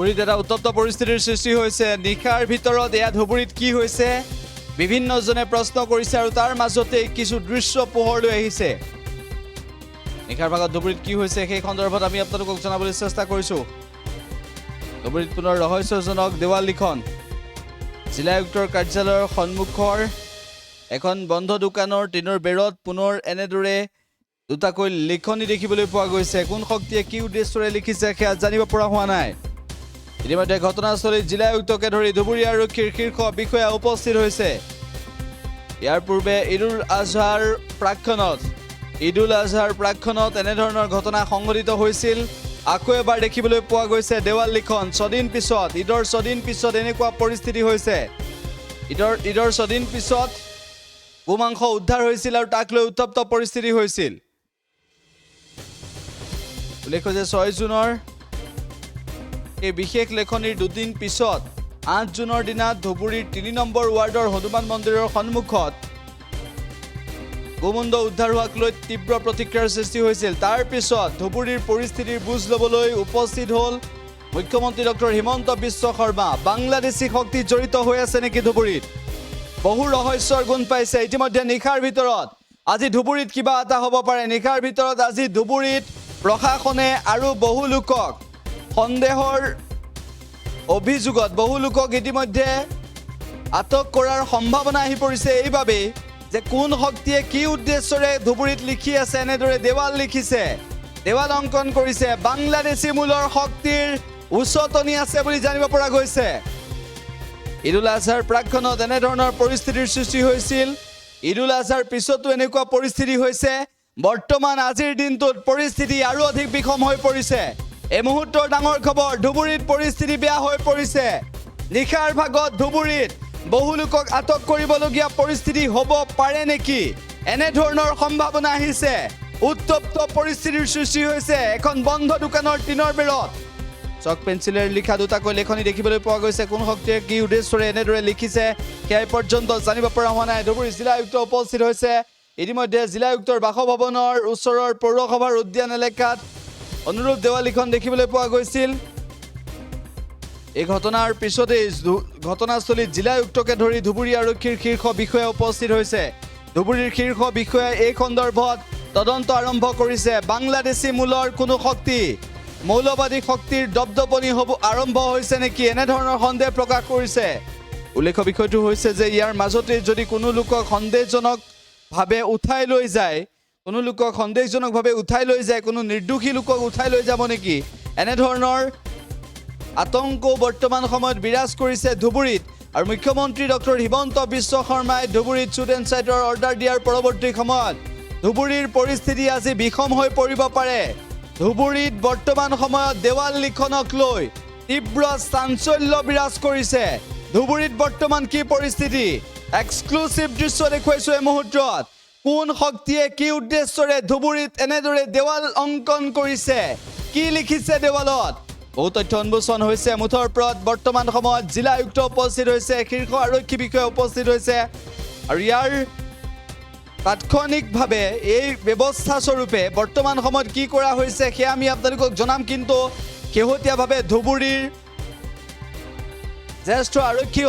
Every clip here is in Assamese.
ধুবুৰীত এটা উত্তপ্ত পৰিস্থিতিৰ সৃষ্টি হৈছে। নিশাৰ ভিতৰত এয়া ধুবুৰীত কি হৈছে বিভিন্নজনে প্ৰশ্ন কৰিছে আৰু তাৰ মাজতে কিছু দৃশ্য পোহৰলৈ আহিছে। নিশাৰ ভাগত ধুবুৰীত কি হৈছে সেই সন্দৰ্ভত আমি আপোনালোকক জনাবলৈ চেষ্টা কৰিছোঁ। ধুবুৰীত পুনৰ ৰহস্যজনক দেৱাল লিখন। জিলা আয়ুক্তৰ কাৰ্যালয়ৰ সন্মুখৰ এখন বন্ধ দোকানৰ টিনৰ বেৰত পুনৰ এনেদৰে দুটাকৈ লিখনি দেখিবলৈ পোৱা গৈছে। কোন শক্তিয়ে কি উদ্দেশ্যৰে লিখিছে সেয়া জানিব পৰা হোৱা নাই। ইতিমধ্যে ঘটনাস্থলীত জিলা আয়ুক্তকে ধৰি ধুবুৰী আৰক্ষীৰ শীৰ্ষ বিষয়া উপস্থিত হৈছে। ইয়াৰ পূৰ্বে ঈদুল আজহাৰ প্ৰাক্ষণত এনেধৰণৰ ঘটনা সংঘটিত হৈছিল। আকৌ এবাৰ দেখিবলৈ পোৱা গৈছে দেৱাল লিখন। ঈদৰ ছদিন পিছত এনেকুৱা পৰিস্থিতি হৈছে। ঈদৰ ছদিন পিছত গোমাংস উদ্ধাৰ হৈছিল আৰু তাক লৈ উত্তপ্ত পৰিস্থিতি হৈছিল। উল্লেখ্য যে 6 জুনৰ এই বিশেষ লেখনিৰ দুদিন পিছত 8 জুনৰ দিনা ধুবুৰীৰ 3 নম্বৰ ৱাৰ্ডৰ হনুমান মন্দিৰৰ সন্মুখত গোমুণ্ড উদ্ধাৰ হোৱাক লৈ তীব্ৰ প্ৰতিক্ৰিয়াৰ সৃষ্টি হৈছিল। তাৰ পিছত ধুবুৰীৰ পৰিস্থিতিৰ বুজ ল'বলৈ উপস্থিত হ'ল মুখ্যমন্ত্ৰী ডক্টৰ হিমন্ত বিশ্ব শৰ্মা। বাংলাদেশী শক্তি জড়িত হৈ আছে নেকি ধুবুৰীত? বহু ৰহস্যৰ গুণ পাইছে। ইতিমধ্যে নিশাৰ ভিতৰত আজি ধুবুৰীত কিবা এটা হ'ব পাৰে। নিশাৰ ভিতৰত আজি ধুবুৰীত প্ৰশাসনে আৰু বহু লোকক সন্দেহৰ অভিযোগত বহু লোকক ইতিমধ্যে আটক কৰাৰ সম্ভাৱনা আহি পৰিছে। এইবাবেই যে কোন শক্তিয়ে কি উদ্দেশ্যৰে ধুবুৰীত লিখি আছে, এনেদৰে দেৱাল লিখিছে, দেৱাল অংকন কৰিছে। বাংলাদেশী মূলৰ শক্তিৰ উচতনি আছে বুলি জানিব পৰা গৈছে। ঈদুল আজহাৰ প্ৰাক্ষণত এনেধৰণৰ পৰিস্থিতিৰ সৃষ্টি হৈছিল। ঈদুল আজহাৰ পিছতো এনেকুৱা পৰিস্থিতি হৈছে। বৰ্তমান আজিৰ দিনটোত পৰিস্থিতি আৰু অধিক বিষম হৈ পৰিছে। এই মুহূৰ্তৰ ডাঙৰ খবৰ, ধুবুৰীত পৰিস্থিতি বেয়া হৈ পৰিছে। নিশাৰ ভাগত ধুবুৰীত বহু লোকক আটক কৰিবলগীয়া পৰিস্থিতি হ'ব পাৰে নেকি, এনেধৰণৰ সম্ভাৱনা আহিছে। উত্তপ্ত পৰিস্থিতিৰ সৃষ্টি হৈছে এখন বন্ধ দোকানৰ টিনৰ বেৰত। চক পেঞ্চিলেৰে লিখা দুটাকৈ লেখনি দেখিবলৈ পোৱা গৈছে। কোন শক্তিয়ে কি উদ্দেশ্যৰে এনেদৰে লিখিছে সেয়া পৰ্যন্ত জানিব পৰা হোৱা নাই। ধুবুৰী জিলা আয়ুক্ত উপস্থিত হৈছে। ইতিমধ্যে জিলা আয়ুক্তৰ বাসভৱনৰ ওচৰৰ পৌৰসভাৰ উদ্যান এলেকাত অনুৰূপ দেৱাল লিখন দেখিবলৈ পোৱা গৈছিল। এই ঘটনাৰ পিছতেই ঘটনাস্থলীত জিলা আয়ুক্তকে ধৰি ধুবুৰী আৰক্ষীৰ শীৰ্ষ বিষয়া উপস্থিত হৈছে। ধুবুৰীৰ শীৰ্ষ বিষয়াই এই সন্দৰ্ভত তদন্ত আৰম্ভ কৰিছে। বাংলাদেশী মূলৰ কোনো শক্তি, মৌলবাদী শক্তিৰ দপদপনি আৰম্ভ হৈছে নেকি, এনেধৰণৰ সন্দেহ প্ৰকাশ কৰিছে। উল্লেখ্য বিষয়টো হৈছে যে ইয়াৰ মাজতে যদি কোনো লোকক সন্দেহজনকভাৱে উঠাই লৈ যায়, কোনো নিৰ্দোষী লোকক উঠাই লৈ যাব নেকি, এনেধৰণৰ আতংক বৰ্তমান সময়ত বিৰাজ কৰিছে ধুবুৰীত। আৰু মুখ্যমন্ত্ৰী ডক্টৰ হিমন্ত বিশ্ব শৰ্মাই ধুবুৰীত শ্বুট এণ্ড চাইটৰ অৰ্ডাৰ দিয়াৰ পৰৱৰ্তী সময়ত ধুবুৰীৰ পৰিস্থিতি আজি বিষম হৈ পৰিব পাৰে। ধুবুৰীত বৰ্তমান সময়ত দেৱাল লিখনক লৈ তীব্ৰ চাঞ্চল্য বিৰাজ কৰিছে। ধুবুৰীত বৰ্তমান কি পৰিস্থিতি, এক্সক্লুচিভ দৃশ্য দেখুৱাইছো এই মুহূৰ্তত। কোন শক্তিয়ে কি উদ্দেশ্যৰে ধুবুৰীত এনেদৰে দেৱাল অংকন কৰিছে, কি লিখিছে দেৱালত, বহু তথ্য উন্মোচন হৈছে। মুঠৰ ওপৰত বৰ্তমান সময়ত জিলা আয়ুক্ত উপস্থিত হৈছে, শীৰ্ষ আৰক্ষী বিষয়া উপস্থিত হৈছে। আৰু ইয়াৰ তাৎক্ষণিকভাৱে এই ব্যৱস্থা স্বৰূপে বৰ্তমান সময়ত কি কৰা হৈছে সেয়া আমি আপোনালোকক জনাম। কিন্তু শেহতীয়াভাৱে ধুবুৰীৰ জ্যেষ্ঠ আৰক্ষী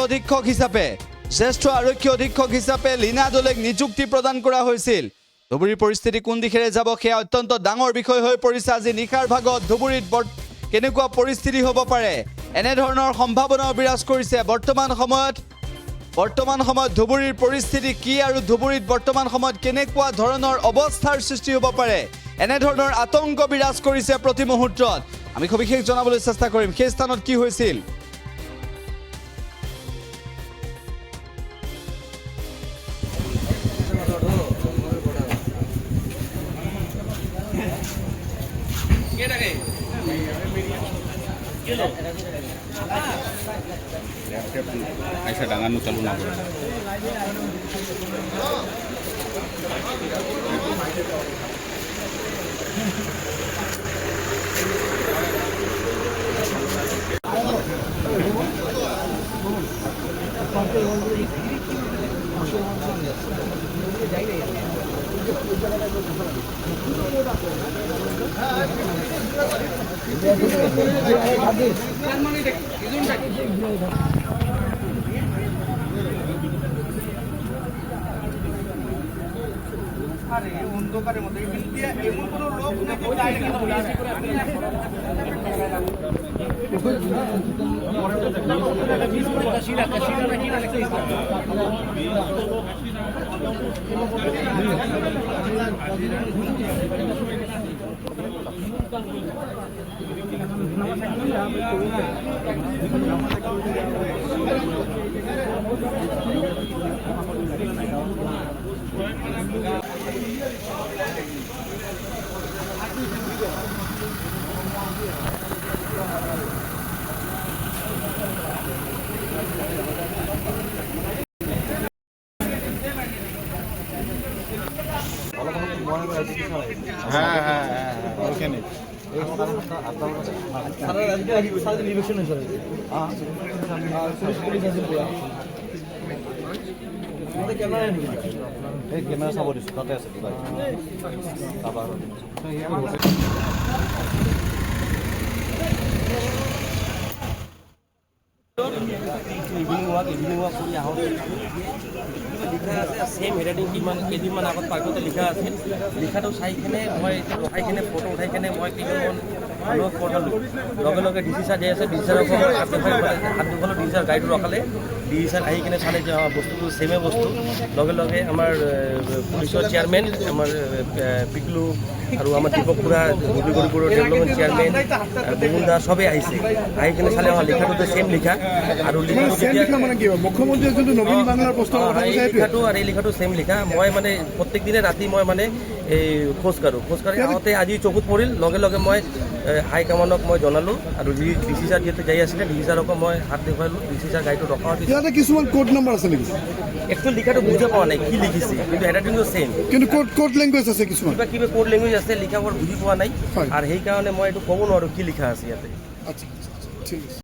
অধীক্ষক হিচাপে লীনা দলেক নিযুক্তি প্ৰদান কৰা হৈছিল। ধুবুৰীৰ পৰিস্থিতি কোন দিশেৰে যাব সেয়া অত্যন্ত ডাঙৰ বিষয় হৈ পৰিছে। আজি নিশাৰ ভাগত ধুবুৰীত কেনেকুৱা পৰিস্থিতি হ'ব পাৰে, এনেধৰণৰ সম্ভাৱনাও বিৰাজ কৰিছে। বৰ্তমান সময়ত ধুবুৰীৰ পৰিস্থিতি কি আৰু ধুবুৰীত বৰ্তমান সময়ত কেনেকুৱা ধৰণৰ অৱস্থাৰ সৃষ্টি হ'ব পাৰে, এনেধৰণৰ আতংক বিৰাজ কৰিছে প্ৰতি মুহূৰ্তত। আমি সবিশেষ জনাবলৈ চেষ্টা কৰিম সেই স্থানত কি হৈছিল। ऐसा डांगा चालू ना करो। হ্যাঁ হ্যাঁ হ্যাঁ ওইখানে কেমেৰা চাব দিছোঁ তাতে আছে কিবা ইভিনিং ৱাক কৰি আহোঁ লিখা আছে ছেম হেডৰাইটিং কিমান কেইদিনমান আগত পাৰ্কতে লিখা আছিল লিখাটো চাই কিনে মই ৰখাই কিনে ফটো উঠাই কিনে মই কেইজনমান মানুহক পঠালোঁ লগে লগে ডি চি ছাৰ যাই আছে ডি চি ছাৰক হাত দুখনত ডি চি ছাৰ গাড়ীটো ৰখালে ডি চি ছাৰ আহি কিনে চালে যে বস্তুটো ছেমে বস্তু লগে লগে আমাৰ পুলিচৰ চেয়াৰমেন আমাৰ পিকলু আৰু আমাৰ দীপক খুৰা হবিগড়িপুৰৰ ডেভেলপমেণ্ট চেয়াৰমেন বুবুন দা চবেই আহিছে আহি কিনে চালে লিখাটোতো ছেম লিখা আৰু মুখ্যমন্ত্ৰীয়ে যোনটো নবীন বাংলাৰ প্ৰস্তাৱ লিখাটো আৰু এই লিখাটো ছেম লিখা মই মানে প্ৰত্যেক দিনে ৰাতি মই মানে এই খোজকাঢ়ি আহোঁতে আজি চকুত পৰিল লগে লগে মই হাই কামাণ্ডক মই জনালোঁ আৰু ডি চি ছাৰ যিহেতু যাই আছিলে ডি চি ছাৰকো মই হাত দেখুৱালোঁ ডি চি ছাৰ গাড়ীটো ৰখাওঁ ইয়াতে কিছুমান কোড নম্বৰ আছে নেকি একচুৱেলি লিখাটো বুজি পোৱা নাই কি লিখিছে কিন্তু হেডৰাইটিংটো ছেম কিন্তু কোড লেংগুৱেজ আছে কিছুমান কিবা কোড লেংগুৱেজ আছে লিখা বৰ বুজি পোৱা নাই হয়। আৰু সেইকাৰণে মই এইটো ক'ব নোৱাৰোঁ কি লিখা আছে ইয়াতে আচ্ছা ঠিক আছে